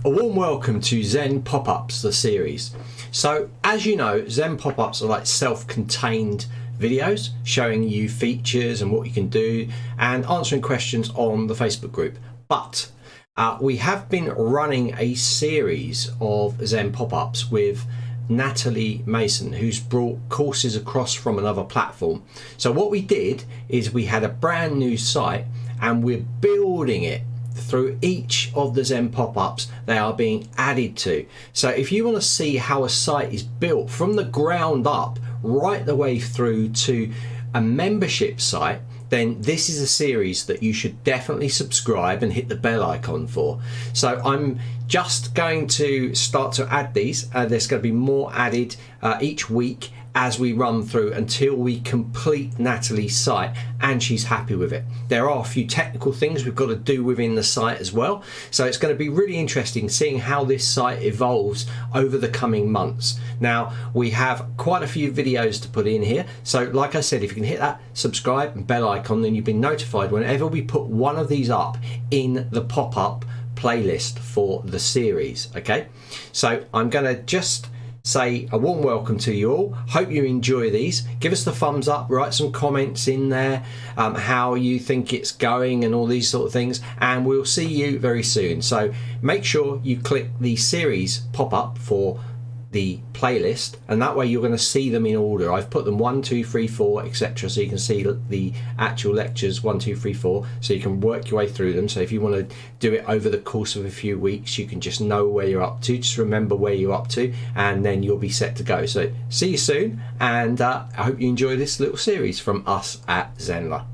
A warm welcome to Zen Pop-Ups, the series. So as you know, Zen Pop-Ups are like self-contained videos showing you features and what you can do and answering questions on the Facebook group. But we have been running a series of Zen Pop-Ups with Natalie Masson, who's brought courses across from another platform. So what we did is we had a brand new site and we're building it through each of the Zen pop-ups they are being added to. So if you want to see how a site is built from the ground up right the way through to a membership site, then this is a series that you should definitely subscribe and hit the bell icon for. So I'm just going to start to add these. There's going to be more added each week as we run through until we complete Natalie's site and she's happy with it. There are a few technical things we've got to do within the site as well. So it's going to be really interesting seeing how this site evolves over the coming months. Now, we have quite a few videos to put in here. So like I said, if you can hit that subscribe and bell icon, then you've been notified whenever we put one of these up in the pop-up playlist for the series, okay? So I'm going to just say a warm welcome to you all. Hope you enjoy these. Give us the thumbs up, write some comments in there, how you think it's going and all these sort of things, and we'll see you very soon. So make sure you click the series pop-up for the playlist, and that way you're going to see them in order. I've put them 1, 2, 3, 4, etc. So you can see the actual lectures 1, 2, 3, 4. So you can work your way through them. So if you want to do it over the course of a few weeks, you can just know where you're up to. Just remember where you're up to, and then you'll be set to go. So see you soon, and I hope you enjoy this little series from us at Zenler.